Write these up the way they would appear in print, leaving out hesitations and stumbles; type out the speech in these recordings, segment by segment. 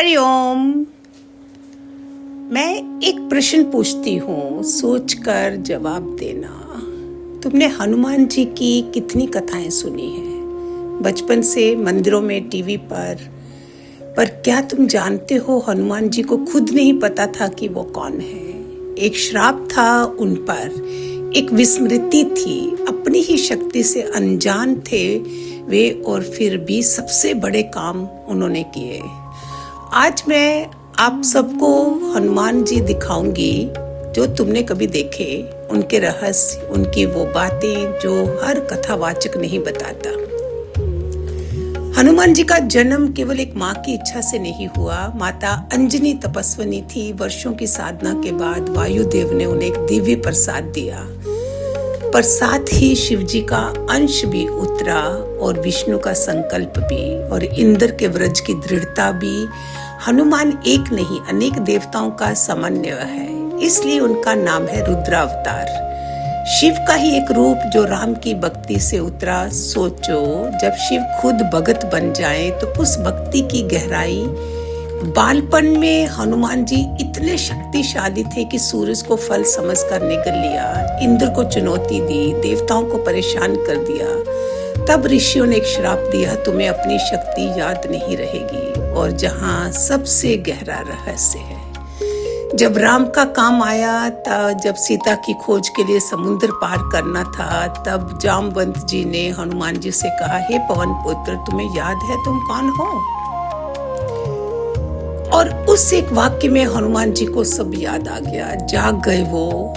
हरिओम। मैं एक प्रश्न पूछती हूँ, सोचकर जवाब देना। तुमने हनुमान जी की कितनी कथाएं सुनी हैं बचपन से, मंदिरों में, टीवी पर क्या तुम जानते हो हनुमान जी को खुद नहीं पता था कि वो कौन है। एक श्राप था उन पर, एक विस्मृति थी, अपनी ही शक्ति से अनजान थे वे, और फिर भी सबसे बड़े काम उन्होंने किए। आज मैं आप सबको हनुमान जी दिखाऊंगी जो तुमने कभी देखे, उनके रहस्य, उनकी वो बातें जो हर कथावाचक नहीं बताता। हनुमान जी का जन्म केवल एक माँ की इच्छा से नहीं हुआ। माता अंजनी तपस्विनी थी। वर्षों की साधना के बाद वायुदेव ने उन्हें एक दिव्य प्रसाद दिया, पर साथ ही शिव जी का अंश भी उतरा और विष्णु का संकल्प भी, और इंद्र के व्रज की दृढ़ता भी। हनुमान एक नहीं, अनेक देवताओं का समन्वय है, इसलिए उनका नाम है रुद्रावतार। शिव का ही एक रूप जो राम की भक्ति से उतरा। सोचो, जब शिव खुद भगत बन जाए तो उस भक्ति की गहराई। बालपन में हनुमान जी इतने शक्तिशाली थे कि सूरज को फल समझकर निगल लिया, इंद्र को चुनौती दी, देवताओं को परेशान कर दिया। तब ऋषियों ने एक श्राप दिया, तुम्हें अपनी शक्ति याद नहीं रहेगी। और जहाँ सबसे गहरा रहस्य है, जब राम का काम आया था, जब सीता की खोज के लिए समुद्र पार करना था, तब जामवंत जी ने हनुमान जी से कहा, हे पवन पुत्र, तुम्हें याद है तुम कौन हो? और उस एक वाक्य में हनुमान जी को सब याद आ गया, जाग गए वो।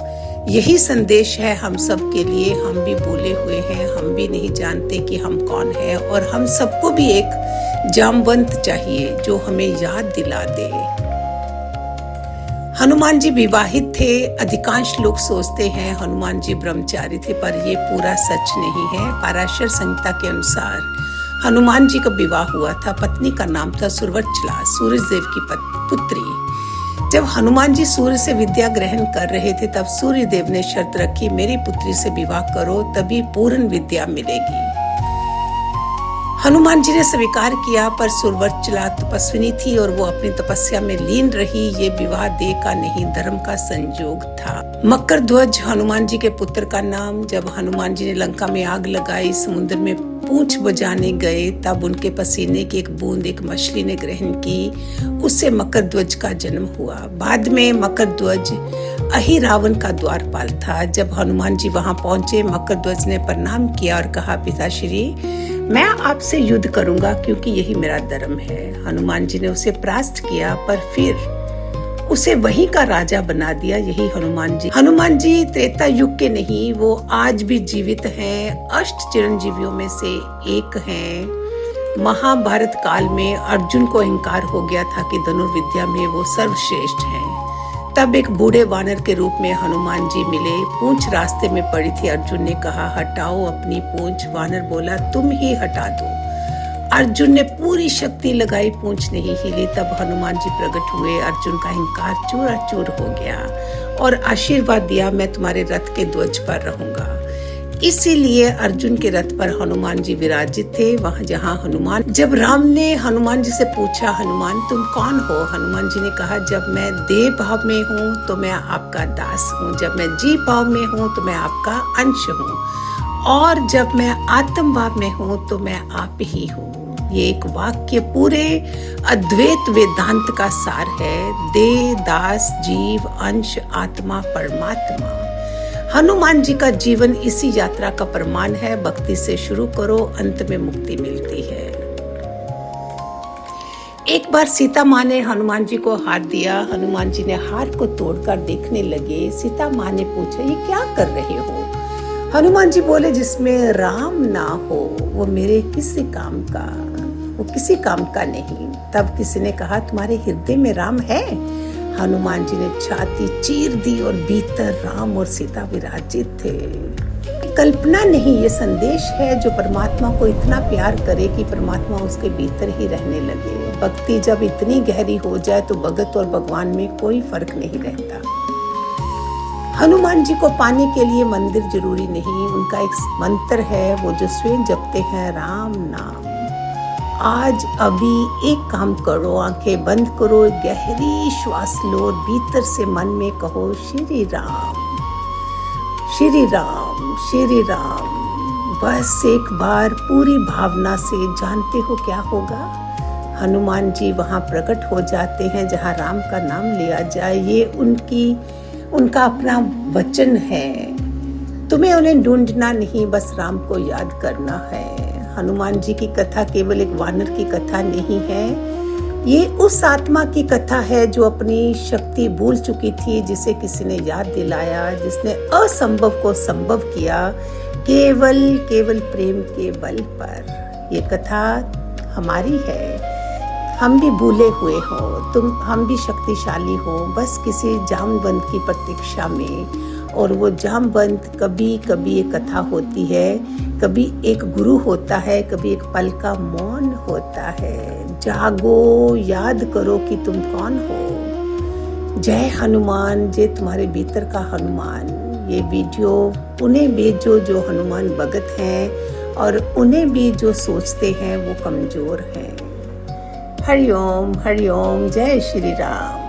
यही संदेश है हम सब के लिए। हम भी भूले हुए हैं, हम भी नहीं जानते कि हम कौन हैं, और हम सबको भी एक जामवंत चाहिए जो हमें याद दिला दे। हनुमान जी विवाहित थे। अधिकांश लोग सोचते हैं हनुमान जी ब्रह्मचारी थे, पर यह पूरा सच नहीं है। पराशर संहिता के अनुसार हनुमान जी का विवाह हुआ था। पत्नी का नाम था सुरवरचला, सूरज देव की पुत्री। जब हनुमान जी सूर्य से विद्या ग्रहण कर रहे थे, तब सूर्य देव ने शर्त रखी, मेरी पुत्री से विवाह करो, तभी पूर्ण विद्या मिलेगी। हनुमान जी ने स्वीकार किया, पर सुरवरचला तपस्विनी थी और वो अपनी तपस्या में लीन रही। ये विवाह देह का नहीं, धर्म का संयोग था। मकर ध्वज हनुमान जी के पुत्र का नाम। जब हनुमान जी ने लंका में आग लगाई, समुद्र में पूंछ बजाने गए, तब उनके पसीने की एक बूंद एक मछली ने ग्रहण की, उससे मकर ध्वज का जन्म हुआ। बाद में मकर ध्वज अहि रावण का द्वारपाल था। जब हनुमान जी वहां पहुंचे, मकर ध्वज ने प्रणाम किया और कहा, पिताश्री, मैं आपसे युद्ध करूंगा क्योंकि यही मेरा धर्म है। हनुमान जी ने उसे परास्त किया, पर फिर उसे वहीं का राजा बना दिया। यही हनुमान जी त्रेता युग के नहीं, वो आज भी जीवित हैं। अष्ट चिरंजीवियों में से एक हैं। महाभारत काल में अर्जुन को अहंकार हो गया था कि धनुर्विद्या में वो सर्वश्रेष्ठ हैं। तब एक बूढ़े वानर के रूप में हनुमान जी मिले। पूंछ रास्ते में पड़ी थी। अर्जुन ने कहा, हटाओ अपनी पूंछ। वानर बोला, तुम ही हटा दो। अर्जुन ने पूरी शक्ति लगाई, पूंछ नहीं हिली। तब हनुमान जी प्रकट हुए। अर्जुन का अहंकार चूराचूर हो गया और आशीर्वाद दिया, मैं तुम्हारे रथ के ध्वज पर रहूंगा। इसीलिए अर्जुन के रथ पर हनुमान जी विराजित थे, वहां जहां हनुमान। जब राम ने हनुमान जी से पूछा, हनुमान तुम कौन हो? हनुमान जी ने कहा, जब मैं देह भाव में हूँ तो मैं आपका दास हूँ, जब मैं जीव भाव में हूँ तो मैं आपका अंश हूँ, और जब मैं आत्म भाव में हूँ तो मैं आप ही हूँ। ये एक वाक्य पूरे अद्वैत वेदांत का सार है। देह, दास, जीव, अंश, आत्मा, परमात्मा। हनुमान जी का जीवन इसी यात्रा का प्रमाण है। भक्ति से शुरू करो, अंत में मुक्ति मिलती है। एक बार सीता माँ ने हनुमान जी को हार दिया। हनुमान जी ने हार को तोड़कर देखने लगे। सीता माँ ने पूछा, ये क्या कर रहे हो? हनुमान जी बोले, जिसमें राम ना हो वो मेरे किसी काम का, वो किसी काम का नहीं। तब किसी ने कहा, तुम्हारे हृदय में राम है? हनुमान जी ने छाती चीर दी और भीतर राम और सीता विराजित थे। कल्पना नहीं, ये संदेश है जो परमात्मा को इतना प्यार करे कि परमात्मा उसके भीतर ही रहने लगे। भक्ति जब इतनी गहरी हो जाए तो भगत और भगवान में कोई फर्क नहीं रहता। हनुमान जी को पाने के लिए मंदिर जरूरी नहीं, उनका एक मंत्र है, वो जो स्वयं जपते हैं, राम नाम। आज अभी एक काम करो, आंखें बंद करो, गहरी श्वास लो और भीतर से मन में कहो श्री राम, श्री राम, श्री राम। बस एक बार पूरी भावना से। जानते हो क्या होगा? हनुमान जी वहाँ प्रकट हो जाते हैं जहाँ राम का नाम लिया जाए। ये उनका अपना वचन है। तुम्हें उन्हें ढूंढना नहीं, बस राम को याद करना है। हनुमान जी की कथा केवल एक वानर की कथा नहीं है, ये उस आत्मा की कथा है जो अपनी शक्ति भूल चुकी थी, जिसे किसी ने याद दिलाया, जिसने असंभव को संभव किया केवल प्रेम के बल पर। ये कथा हमारी है। हम भी भूले हुए हो, हम भी शक्तिशाली हो, बस किसी जामबंद की प्रतीक्षा में। और वो जामबंद कभी कभी एक कथा होती है, कभी एक गुरु होता है, कभी एक पल का मौन होता है। जागो, याद करो कि तुम कौन हो। जय हनुमान, जय तुम्हारे भीतर का हनुमान। ये वीडियो उन्हें भेजो जो हनुमान भगत हैं, और उन्हें भी जो सोचते हैं वो कमजोर हैं। हरिओम, हरिओम, जय श्री राम।